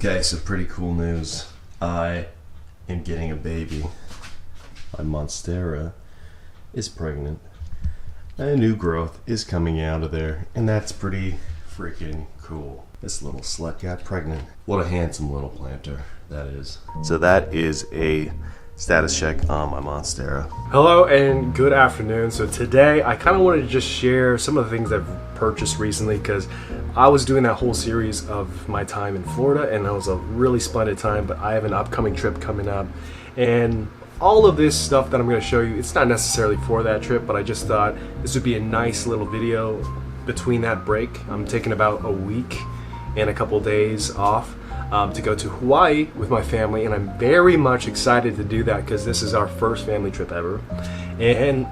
Okay, so pretty cool news. I am getting a baby. My Monstera is pregnant. A new growth is coming out of there, and that's pretty freaking cool. This little slut got pregnant. What a handsome little planter that is. So that is a status check on my Monstera. Hello and good afternoon. So today I kind of wanted to just share some of the things I've purchased recently, because I was doing that whole series of my time in Florida and it was a really splendid time, but I have an upcoming trip coming up, and all of this stuff that I'm going to show you, it's not necessarily for that trip, but I just thought this would be a nice little video between that break. I'm taking about a week and a couple days off to go to Hawaii with my family, and I'm very much excited to do that because this is our first family trip ever. And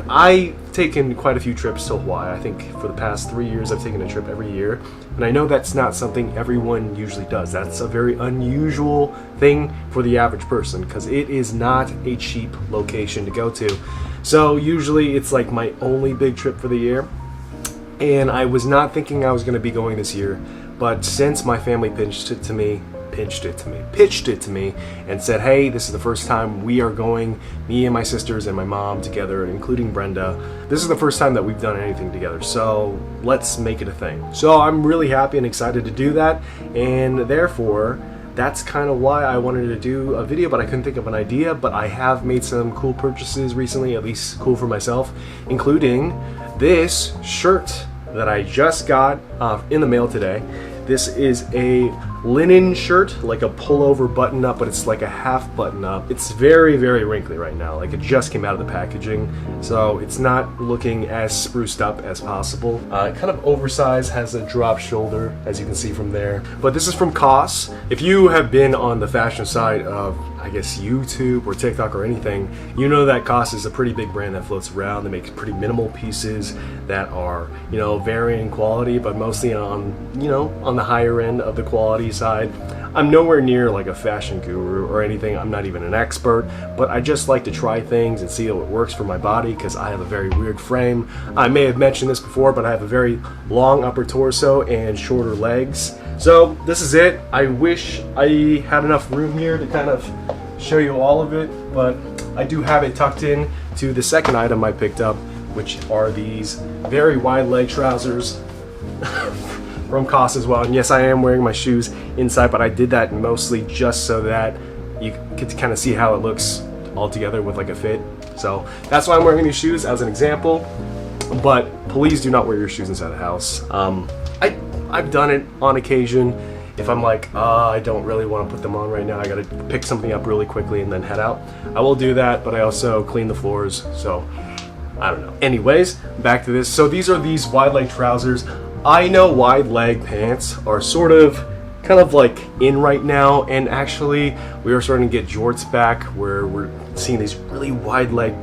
I've taken quite a few trips to Hawaii. I think for the past 3 years I've taken a trip every year, and I know that's not something everyone usually does. That's a very unusual thing for the average person because it is not a cheap location to go to. So usually it's like my only big trip for the year, and I was not thinking I was going to be going this year. But since my family pitched it to me and said, hey, this is the first time we are going, me and my sisters and my mom together, including Brenda, this is the first time that we've done anything together, so let's make it a thing. So I'm really happy and excited to do that, and therefore that's kind of why I wanted to do a video, but I couldn't think of an idea. But I have made some cool purchases recently, at least cool for myself, including this shirt that I just got in the mail today. This is a linen shirt, like a pullover button up, but it's like a half button up. It's very, very wrinkly right now. Like, it just came out of the packaging, so it's not looking as spruced up as possible. Kind of oversized, has a drop shoulder, as you can see from there. But this is from COS. If you have been on the fashion side of, I guess, YouTube or TikTok or anything, you know that COS is a pretty big brand that floats around. They make pretty minimal pieces that are, varying quality, but mostly on the higher end of the quality side. I'm nowhere near like a fashion guru or anything. I'm not even an expert, but I just like to try things and see how it works for my body because I have a very weird frame. I may have mentioned this before, but I have a very long upper torso and shorter legs. So this is it. I wish I had enough room here to kind of show you all of it, but I do have it tucked in to the second item I picked up, which are these very wide leg trousers from COS as well. And yes, I am wearing my shoes inside, but I did that mostly just so that you get to kind of see how it looks all together with like a fit. So that's why I'm wearing these shoes as an example, but please do not wear your shoes inside the house. I've done it on occasion. If I'm like, I don't really want to put them on right now, I gotta pick something up really quickly and then head out, I will do that, but I also clean the floors, so I don't know. Anyways, back to this. So these are these wide leg trousers. I know wide leg pants are kind of like in right now, and actually we are starting to get jorts back where we're seeing these really wide leg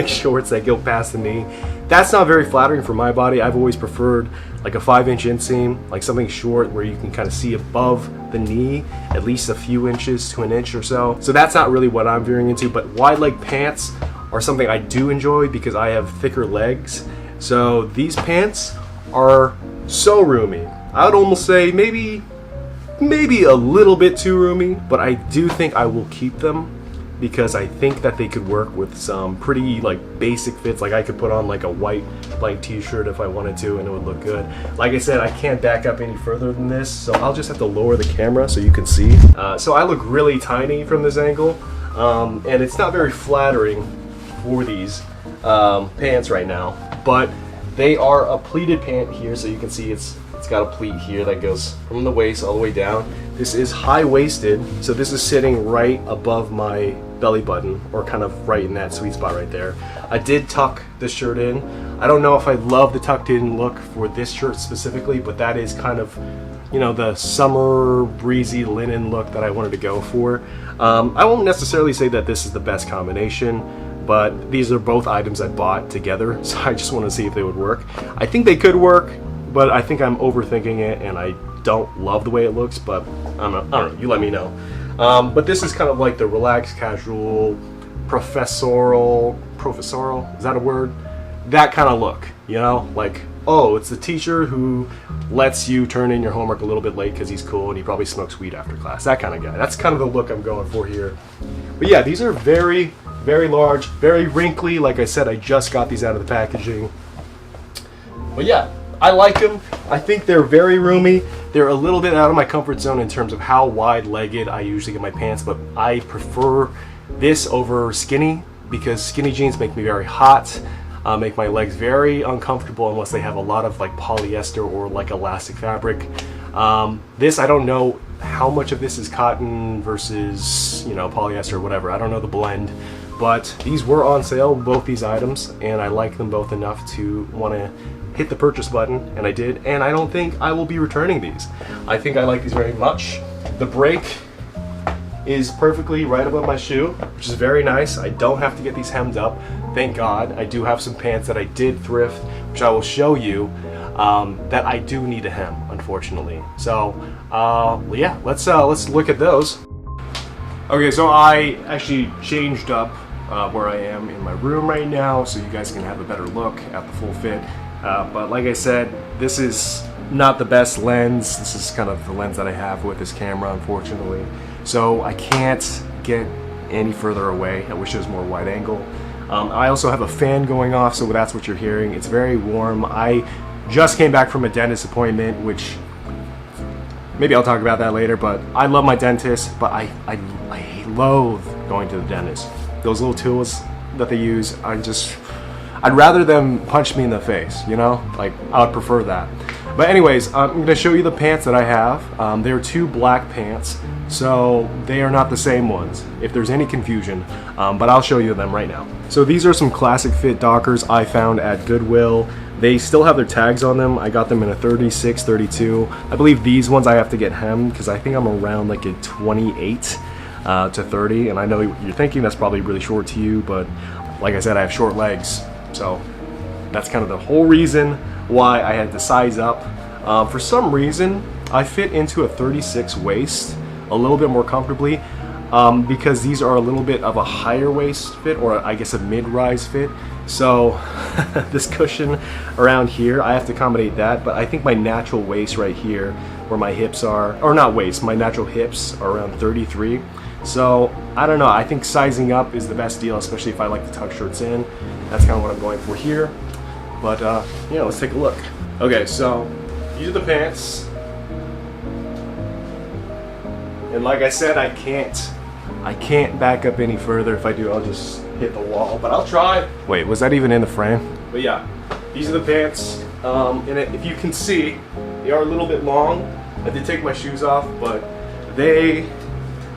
shorts that go past the knee. That's not very flattering for my body. I've always preferred like a 5-inch inseam, like something short where you can kind of see above the knee, at least a few inches to an inch or so. So that's not really what I'm veering into, but wide leg pants are something I do enjoy because I have thicker legs. So these pants are so roomy. I would almost say maybe a little bit too roomy, but I do think I will keep them because I think that they could work with some pretty like basic fits. Like I could put on like a white blank t-shirt if I wanted to and it would look good. Like I said, I can't back up any further than this, so I'll just have to lower the camera so you can see. So I look really tiny from this angle, and it's not very flattering for these pants right now, but they are a pleated pant here, so you can see it's got a pleat here that goes from the waist all the way down. This is high-waisted, so this is sitting right above my belly button, or kind of right in that sweet spot right there. I did tuck the shirt in. I don't know if I love the tucked in look for this shirt specifically, but that is kind of, the summer breezy linen look that I wanted to go for. I won't necessarily say that this is the best combination, but these are both items I bought together, so I just want to see if they would work. I think they could work, but I think I'm overthinking it, and I don't love the way it looks, but I don't know, you let me know. But this is kind of like the relaxed, casual, professorial, is that a word? That kind of look, like oh, it's the teacher who lets you turn in your homework a little bit late because he's cool and he probably smokes weed after class. That kind of guy. That's kind of the look I'm going for here. But yeah, these are very, very large, very wrinkly. Like I said, I just got these out of the packaging. But yeah, I like them. I think they're very roomy. They're a little bit out of my comfort zone in terms of how wide-legged I usually get my pants, but I prefer this over skinny because skinny jeans make me very hot, make my legs very uncomfortable unless they have a lot of like polyester or like elastic fabric. This, I don't know how much of this is cotton versus, you know, polyester or whatever. I don't know the blend, but these were on sale, both these items, and I like them both enough to want to hit the purchase button, and I did, and I don't think I will be returning these. I think I like these very much. The break is perfectly right above my shoe, which is very nice. I don't have to get these hemmed up, thank God. I do have some pants that I did thrift, which I will show you, that I do need a hem, unfortunately. So, yeah, let's look at those. Okay, so I actually changed up where I am in my room right now, so you guys can have a better look at the full fit. But like I said, this is not the best lens. This is kind of the lens that I have with this camera, unfortunately. So I can't get any further away. I wish it was more wide angle. I also have a fan going off, so that's what you're hearing. It's very warm. I just came back from a dentist appointment, which maybe I'll talk about that later, but I love my dentist, but I loathe going to the dentist. Those little tools that they use, I'd rather them punch me in the face, you know? Like, I would prefer that. But anyways, I'm going to show you the pants that I have. They're two black pants, so they are not the same ones, if there's any confusion. But I'll show you them right now. So these are some classic fit Dockers I found at Goodwill. They still have their tags on them. I got them in a 36, 32. I believe these ones I have to get hemmed because I think I'm around like a 28 to 30. And I know you're thinking that's probably really short to you, but like I said, I have short legs. So that's kind of the whole reason why I had to size up. For some reason, I fit into a 36 waist a little bit more comfortably because these are a little bit of a higher waist fit, or I guess a mid-rise fit. So this cushion around here, I have to accommodate that, but I think my natural waist right here, where my hips are, or not waist, my natural hips are around 33. So, I don't know, I think sizing up is the best deal, especially if I like to tuck shirts in. That's kind of what I'm going for here. But, yeah, let's take a look. Okay, so, these are the pants. And like I said, I can't back up any further. If I do, I'll just hit the wall, but I'll try. Wait, was that even in the frame? But yeah, these are the pants. And if you can see, they are a little bit long. I did take my shoes off, but they,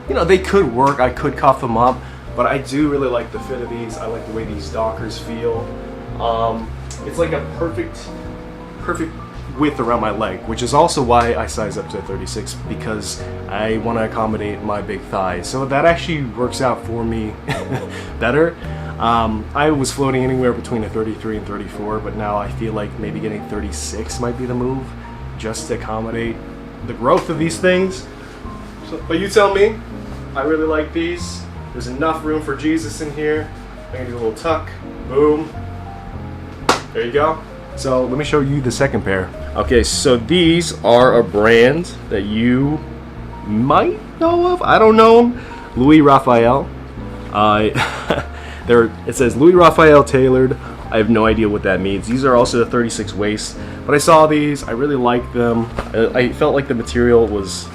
you know, they could work. I could cuff them up, but I do really like the fit of these. I like the way these Dockers feel. It's like a perfect width around my leg, which is also why I size up to 36, because I want to accommodate my big thighs. So that actually works out for me better. I was floating anywhere between a 33 and 34, but now I feel like maybe getting 36 might be the move, just to accommodate the growth of these things. So, but you tell me. I really like these. There's enough room for Jesus in here. I can do a little tuck. Boom. There you go. So let me show you the second pair. Okay, so these are a brand that you might know of. I don't know them. Louis Raphael. It says Louis Raphael tailored. I have no idea what that means. These are also the 36 waist, but I saw these. I really like them. I felt like the material was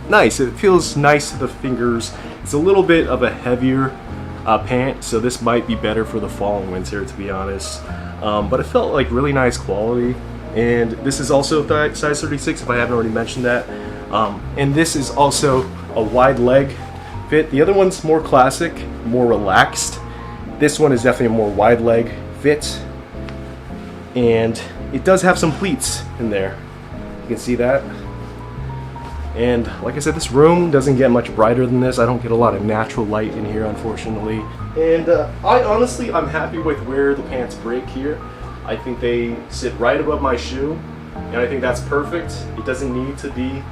nice. It feels nice to the fingers. It's a little bit of a heavier pant, so this might be better for the fall and winter, to be honest. But it felt like really nice quality. And this is also size 36, if I haven't already mentioned that. And this is also a wide leg fit. The other one's more classic, more relaxed. This one is definitely a more wide leg fit. And it does have some pleats in there. You can see that. And like I said, this room doesn't get much brighter than this. I don't get a lot of natural light in here, unfortunately. And I'm happy with where the pants break here. I think they sit right above my shoe, and I think that's perfect. It doesn't need to be,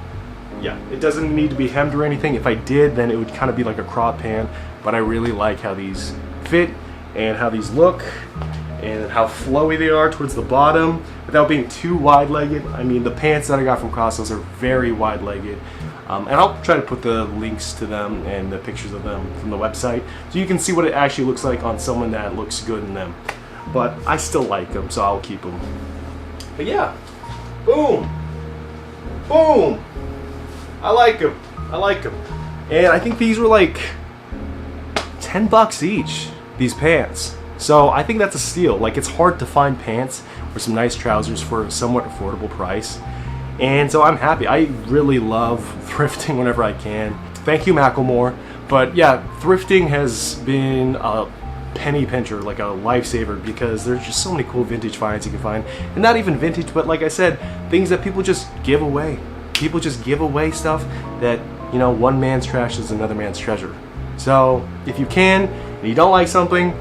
it doesn't need to be hemmed or anything. If I did, then it would kind of be like a crop pant, but I really like how these fit and how these look. and how flowy they are towards the bottom without being too wide-legged. I mean, the pants that I got from COS are very wide-legged. And I'll try to put the links to them and the pictures of them from the website so you can see what it actually looks like on someone that looks good in them. But I still like them, so I'll keep them. But yeah, boom, boom. I like them. I like them. And I think these were like $10 each, these pants. So I think that's a steal. Like, it's hard to find pants or some nice trousers for a somewhat affordable price. And so I'm happy. I really love thrifting whenever I can. Thank you, Macklemore. But yeah, thrifting has been a penny pincher, like a lifesaver, because there's just so many cool vintage finds you can find. And not even vintage, but like I said, things that people just give away. People just give away stuff that, you know, one man's trash is another man's treasure. So if you can, and you don't like something,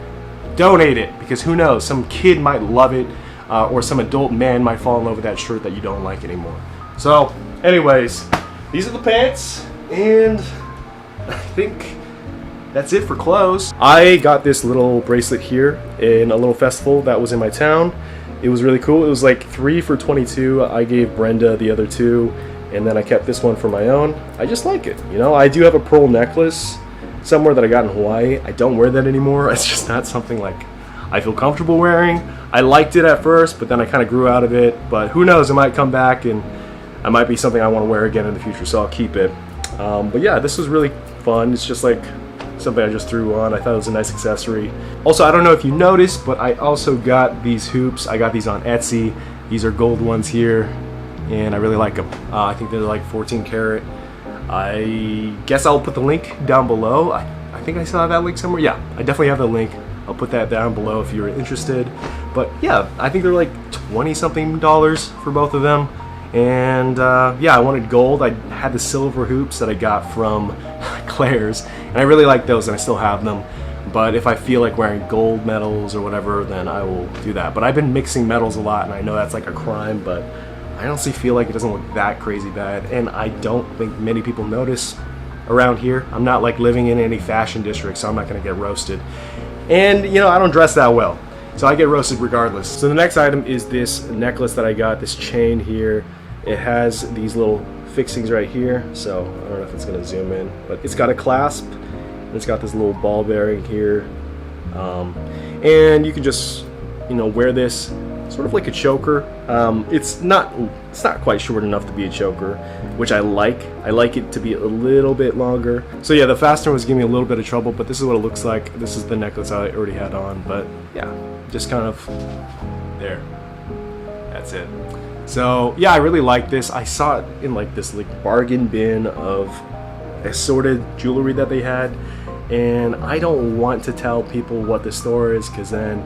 donate it, because who knows, some kid might love it, or some adult man might fall in love with that shirt that you don't like anymore. So anyways, these are the pants, and I think that's it for clothes. I got this little bracelet here in a little festival that was in my town. It was really cool. It was like 3 for $22. I gave Brenda the other 2, and then I kept this one for my own. I just like it, you know. I do have a pearl necklace somewhere that I got in Hawaii. I don't wear that anymore. It's just not something like I feel comfortable wearing. I liked it at first, but then I kind of grew out of it. But who knows, it might come back, and it might be something I want to wear again in the future, so I'll keep it. But yeah, this was really fun. It's just like something I just threw on. I thought it was a nice accessory. Also, I don't know if you noticed, but I also got these hoops. I got these on Etsy. These are gold ones here, and I really like them. I think they're like 14 karat. I guess I'll put the link down below. I think I still have that link somewhere. Yeah, I definitely have the link. I'll put that down below if you're interested. But yeah, I think they're like $20-something for both of them. And yeah, I wanted gold. I had the silver hoops that I got from Claire's, and I really like those, and I still have them. But if I feel like wearing gold medals or whatever, then I will do that. But I've been mixing metals a lot, and I know that's like a crime, but I honestly feel like it doesn't look that crazy bad, and I don't think many people notice around here. I'm not like living in any fashion district, so I'm not gonna get roasted. And you know, I don't dress that well, so I get roasted regardless. So the next item is this necklace that I got, this chain here. It has these little fixings right here, so I don't know if it's gonna zoom in, but it's got a clasp, and it's got this little ball bearing here. And you can just, you know, wear this sort of like a choker. It's not quite short enough to be a choker, which I like. I like it to be a little bit longer. So yeah, the fastener was giving me a little bit of trouble, but this is what it looks like. This is the necklace I already had on, but yeah, just kind of there. That's it. So yeah, I really like this. I saw it in like this like bargain bin of assorted jewelry that they had, and I don't want to tell people what the store is, because then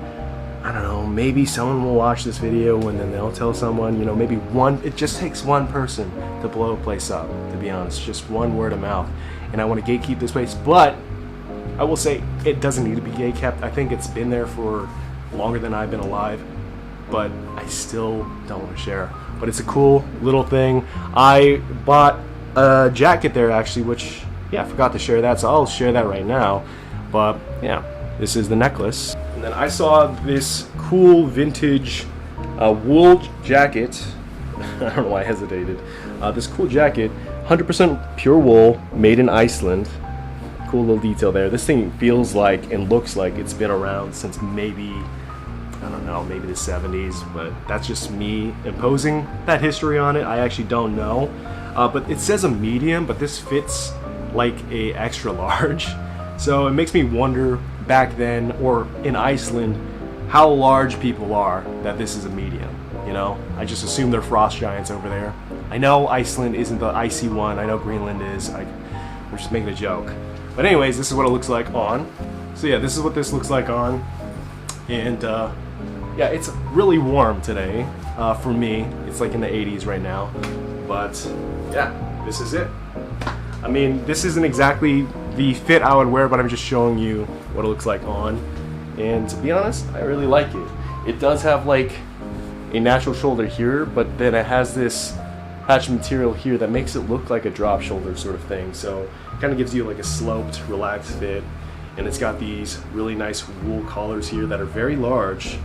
I don't know, maybe someone will watch this video and then they'll tell someone, you know, maybe one, it just takes one person to blow a place up, to be honest, just one word of mouth. And I want to gatekeep this place, but I will say it doesn't need to be gatekept. I think it's been there for longer than I've been alive, but I still don't want to share. But it's a cool little thing. I bought a jacket there actually, which, yeah, I forgot to share that, so I'll share that right now. But yeah, this is the necklace. And then I saw this cool vintage wool jacket. I don't know why I hesitated. This cool jacket, 100% pure wool, made in Iceland. Cool little detail there. This thing feels like and looks like it's been around since maybe, I don't know, maybe the 70s, but that's just me imposing that history on it. I actually don't know. But it says a medium, but this fits like a extra large. So it makes me wonder back then, or in Iceland, how large people are that this is a medium, you know? I just assume they're frost giants over there. I know Iceland isn't the icy one. I know Greenland is. We're just making a joke. But anyways, this is what it looks like on. So yeah, this is what this looks like on. And yeah, it's really warm today for me. It's like in the 80s right now. But yeah, this is it. I mean, this isn't exactly the fit I would wear, but I'm just showing you what it looks like on. And to be honest, I really like it. It does have like a natural shoulder here, but then it has this patch material here that makes it look like a drop shoulder sort of thing. So it kind of gives you like a sloped, relaxed fit. And it's got these really nice wool collars here that are very large.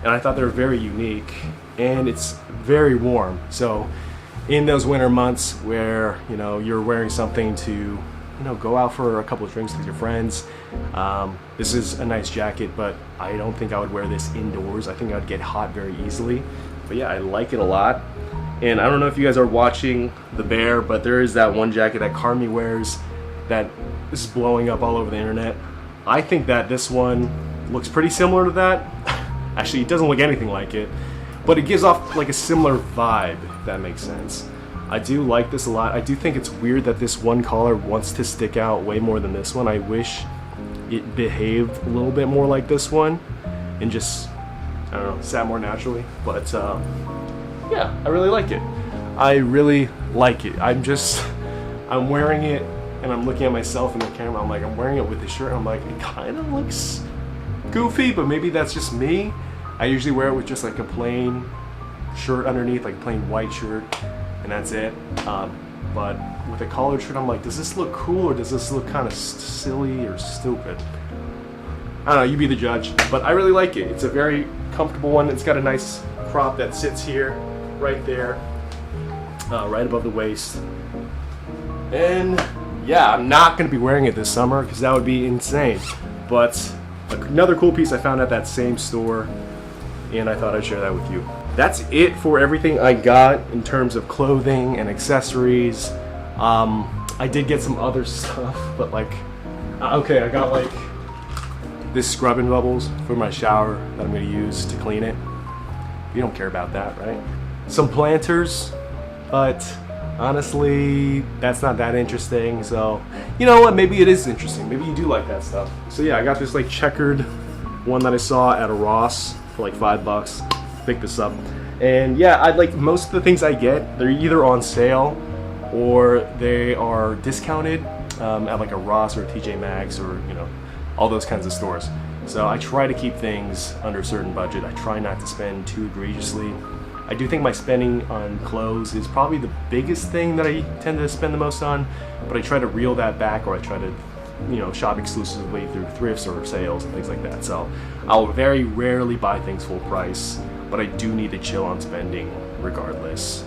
and I thought they were very unique, and it's very warm. So in those winter months where, you know, you're wearing something to, you know, go out for a couple of drinks with your friends, this is a nice jacket, but I don't think I would wear this indoors. I think I'd get hot very easily. But yeah, I like it a lot. And I don't know if you guys are watching the bear, but there is that one jacket that Carmi wears that is blowing up all over the internet. I think that this one looks pretty similar to that. Actually, it doesn't look anything like it, but it gives off like a similar vibe, if that makes sense. I do like this a lot. I do think it's weird that this one collar wants to stick out way more than this one. I wish it behaved a little bit more like this one and just, I don't know, sat more naturally. But yeah, I really like it. I really like it. I'm wearing it and I'm looking at myself in the camera. I'm like, I'm wearing it with the shirt. I'm like, it kind of looks goofy, but maybe that's just me. I usually wear it with just like a plain shirt underneath, like a plain white shirt, and that's it. But with a collared shirt, I'm like, does this look cool or does this look kind of silly or stupid? I don't know, you be the judge. But I really like it. It's a very comfortable one. It's got a nice crop that sits here, right there, right above the waist. And yeah, I'm not going to be wearing it this summer because that would be insane. But another cool piece I found at that same store, and I thought I'd share that with you. That's it for everything I got in terms of clothing and accessories. I did get some other stuff, but like, okay, I got like this scrubbing bubbles for my shower that I'm going to use to clean it. You don't care about that, right? Some planters, but honestly, that's not that interesting. So, you know what? Maybe it is interesting. Maybe you do like that stuff. So yeah, I got this like checkered one that I saw at a Ross for like $5. Pick this up, and yeah, I like most of the things I get. They're either on sale or they are discounted at like a Ross or a TJ Maxx or, you know, all those kinds of stores. So I try to keep things under a certain budget. I try not to spend too egregiously. I do think my spending on clothes is probably the biggest thing that I tend to spend the most on, but I try to reel that back, or I try to, you know, shop exclusively through thrifts or sales and things like that. So I'll very rarely buy things full price, but I do need to chill on spending regardless.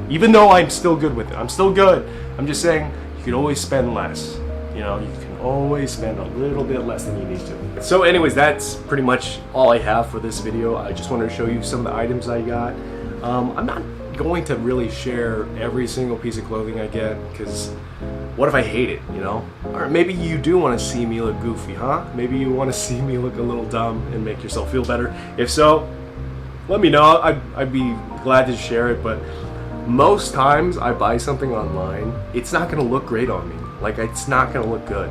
Even though I'm still good with it. I'm still good. I'm just saying you can always spend less. You know, you can always spend a little bit less than you need to. So anyways, that's pretty much all I have for this video. I just wanted to show you some of the items I got. I'm not going to really share every single piece of clothing I get, because what if I hate it, you know? Or maybe you do want to see me look goofy, huh? Maybe you want to see me look a little dumb and make yourself feel better. If so, let me know. I'd be glad to share it. But most times I buy something online, it's not going to look great on me. Like, it's not going to look good.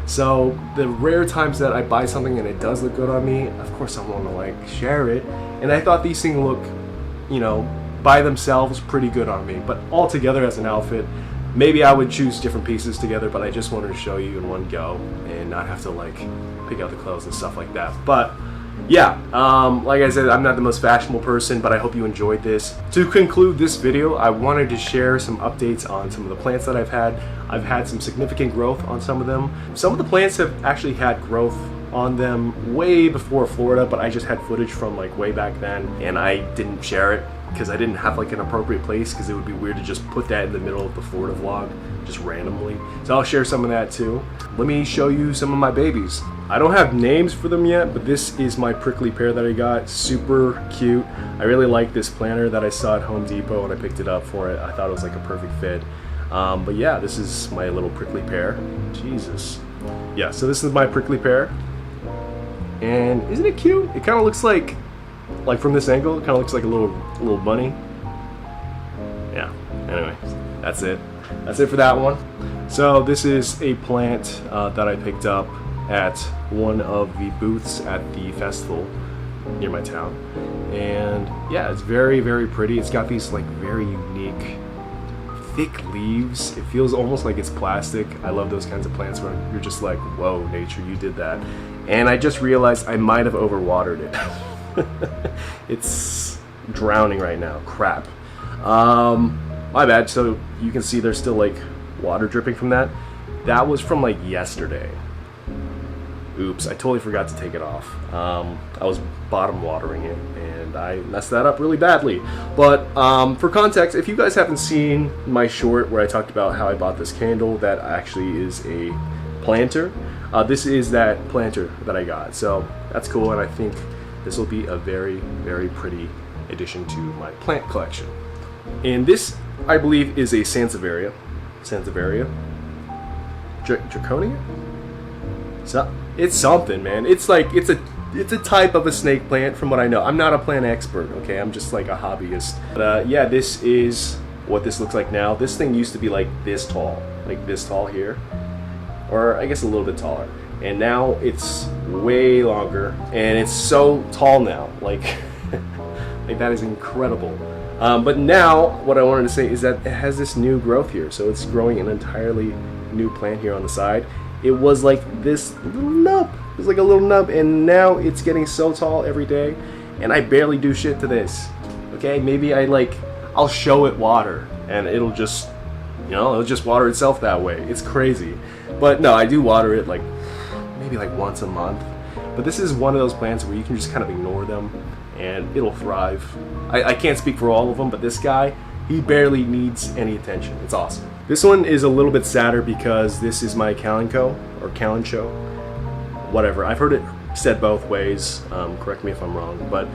So the rare times that I buy something and it does look good on me, of course I want to like share it. And I thought these things look, you know, by themselves pretty good on me, but all together as an outfit, maybe I would choose different pieces together. But I just wanted to show you in one go and not have to like pick out the clothes and stuff like that. But yeah, like I said, I'm not the most fashionable person, but I hope you enjoyed this. To conclude this video, I wanted to share some updates on some of the plants that I've had. I've had some significant growth on some of them. Some of the plants have actually had growth on them way before Florida, but I just had footage from like way back then, and I didn't share it because I didn't have like an appropriate place, because it would be weird to just put that in the middle of the Florida vlog just randomly. So I'll share some of that too. Let me show you some of my babies. I don't have names for them yet, but this is my prickly pear that I got. Super cute. I really like this planter that I saw at Home Depot and I picked it up for it. I thought it was like a perfect fit. But yeah, this is my little prickly pear. Jesus. Yeah, so this is my prickly pear. And isn't it cute? It kind of looks like from this angle, it kind of looks like a little bunny. Yeah, anyway, that's it. That's it for that one. So this is a plant that I picked up at one of the booths at the festival near my town. And yeah, it's very, very pretty. It's got these like very unique thick leaves. It feels almost like it's plastic. I love those kinds of plants where you're just like, whoa, nature, you did that. And I just realized I might have overwatered it. It's drowning right now. Crap. My bad. So you can see there's still like water dripping from that. That was from like yesterday. Oops, I totally forgot to take it off. I was bottom watering it and I messed that up really badly. But for context, if you guys haven't seen my short where I talked about how I bought this candle that actually is a planter, this is that planter that I got. So that's cool, and I think this will be a very, very pretty addition to my plant collection. And this, I believe, is a Sansevieria. Draconia? So it's something, man. It's like it's a type of a snake plant from what I know. I'm not a plant expert, okay? I'm just like a hobbyist. But yeah, this is what this looks like now. This thing used to be like this tall here, or I guess a little bit taller. And now it's way longer, and it's so tall now. Like, like that is incredible. But now, what I wanted to say is that it has this new growth here. So it's growing an entirely new plant here on the side. It was like this little nub. It was like a little nub, and now it's getting so tall every day, and I barely do shit to this. Okay, maybe I'll show it water, and it'll just, it'll just water itself that way. It's crazy. But no, I do water it like maybe like once a month. But this is one of those plants where you can just kind of ignore them and it'll thrive. I can't speak for all of them, but this guy, he barely needs any attention. It's awesome. This one is a little bit sadder because this is my Kalanchoe, or Kalanchoe, whatever. I've heard it said both ways, correct me if I'm wrong, but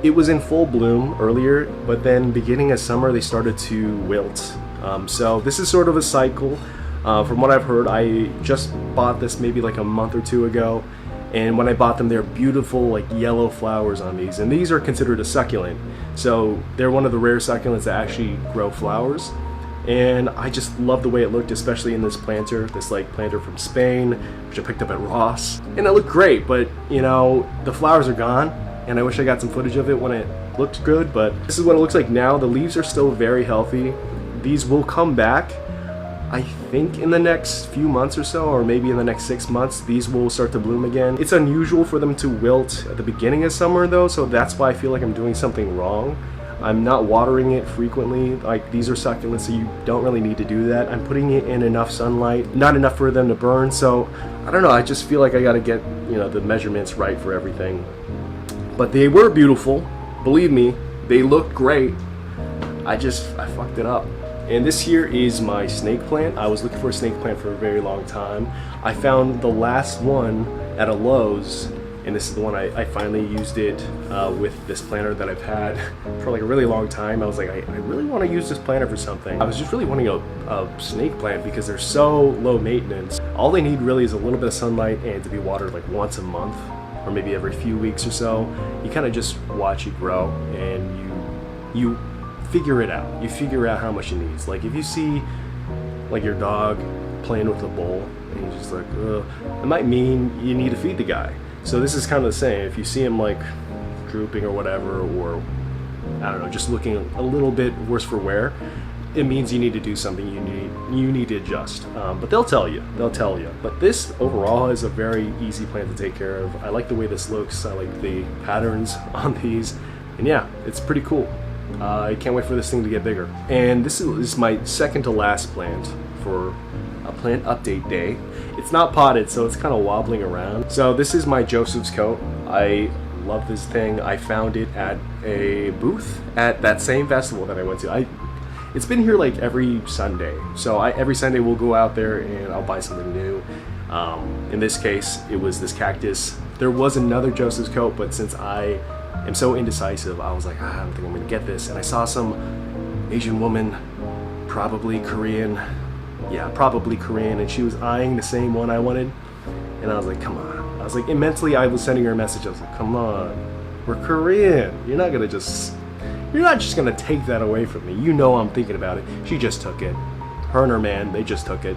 it was in full bloom earlier, but then beginning of summer they started to wilt. So this is sort of a cycle. From what I've heard, I just bought this maybe like a month or two ago, and when I bought them, they're beautiful like yellow flowers on these, and these are considered a succulent. So they're one of the rare succulents that actually grow flowers, and I just love the way it looked, especially in this planter, planter from Spain, which I picked up at Ross, and it looked great. But the flowers are gone, and I wish I got some footage of it when it looked good. But this is what it looks like now. The leaves are still very healthy. These will come back, I think, in the next few months or so, or maybe in the next 6 months, these will start to bloom again. It's unusual for them to wilt at the beginning of summer though, so that's why I feel like I'm doing something wrong. I'm not watering it frequently. Like, these are succulents, so you don't really need to do that. I'm putting it in enough sunlight, not enough for them to burn, so I don't know, I just feel like I gotta get, the measurements right for everything. But they were beautiful, believe me, they looked great. I fucked it up. And this here is my snake plant. I was looking for a snake plant for a very long time. I found the last one at a Lowe's, and this is the one I finally used it with this planter that I've had for like a really long time. I was like, I really want to use this planter for something. I was just really wanting a snake plant because they're so low maintenance. All they need really is a little bit of sunlight and to be watered like once a month or maybe every few weeks or so. You kind of just watch it grow, and you figure it out. You figure out how much it needs. Like, if you see like your dog playing with a bowl and you're just like, ugh, it might mean you need to feed the guy. So this is kind of the same. If you see him like drooping or whatever, or I don't know, just looking a little bit worse for wear, it means you need to do something. You need to adjust. But they'll tell you. But this overall is a very easy plant to take care of. I like the way this looks. I like the patterns on these, and yeah, it's pretty cool. I can't wait for this thing to get bigger. And this is my second to last plant for a plant update day. It's not potted, so it's kind of wobbling around. So this is my Joseph's coat. I love this thing. I found it at a booth at that same festival that I went to. It's been here like every Sunday. So every Sunday we'll go out there and I'll buy something new. In this case, it was this cactus. There was another Joseph's coat, but since I am so indecisive, I was like, I don't think I'm gonna get this. And I saw some Asian woman, probably Korean, and she was eyeing the same one I wanted. And I was like, come on. I was like, mentally I was sending her a message. I was like, come on, we're Korean. You're not just gonna take that away from me. You know I'm thinking about it. She just took it. Her and her man, they just took it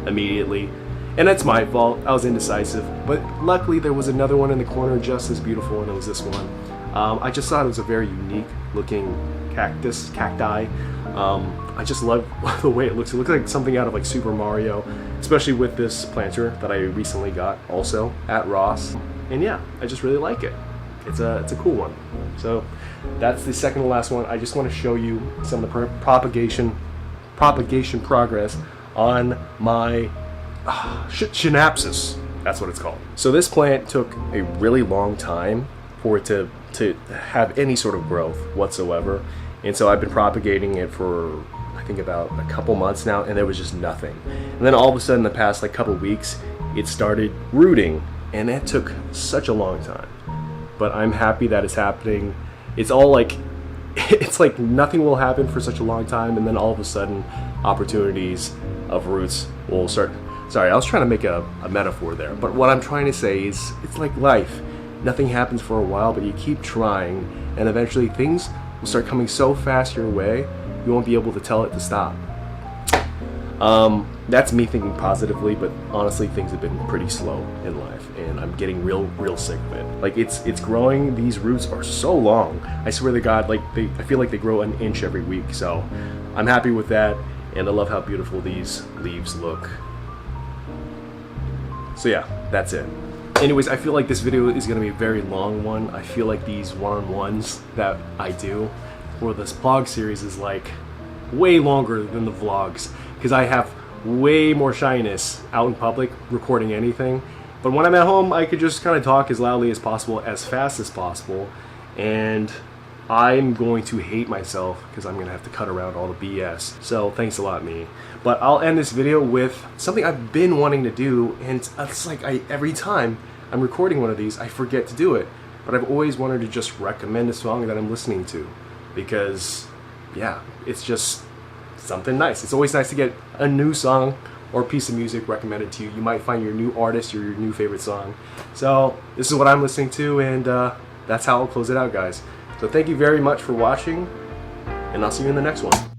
immediately. And that's my fault. I was indecisive. But luckily there was another one in the corner just as beautiful, and it was this one. I just thought it was a very unique looking cacti. I just love the way it looks. It looks like something out of like Super Mario, especially with this planter that I recently got also at Ross. And yeah, I just really like it. It's a cool one. So that's the second to last one. I just want to show you some of the propagation progress on my Schinapsis. That's what it's called. So this plant took a really long time for it to have any sort of growth whatsoever. And so I've been propagating it for, I think, about a couple months now, and there was just nothing. And then all of a sudden, the past like couple weeks, it started rooting, and that took such a long time. But I'm happy that it's happening. It's all like, it's like nothing will happen for such a long time, and then all of a sudden, opportunities of roots will start. Sorry, I was trying to make a metaphor there, but what I'm trying to say is, it's like life. Nothing happens for a while, but you keep trying, and eventually things will start coming so fast your way, you won't be able to tell it to stop. That's me thinking positively, but honestly, things have been pretty slow in life, and I'm getting real sick of it. Like, it's growing. These roots are so long. I swear to God, like I feel like they grow an inch every week. So I'm happy with that, and I love how beautiful these leaves look. So yeah, that's it. Anyways, I feel like this video is going to be a very long one. I feel like these one-on-ones that I do for this PLOG series is like way longer than the vlogs, because I have way more shyness out in public recording anything. But when I'm at home, I could just kind of talk as loudly as possible, as fast as possible, and I'm going to hate myself because I'm going to have to cut around all the BS. So thanks a lot, me. But I'll end this video with something I've been wanting to do, and it's like every time I'm recording one of these, I forget to do it. But I've always wanted to just recommend a song that I'm listening to, because yeah, it's just something nice. It's always nice to get a new song or piece of music recommended to you. You might find your new artist or your new favorite song. So this is what I'm listening to, and that's how I'll close it out, guys. So thank you very much for watching, and I'll see you in the next one.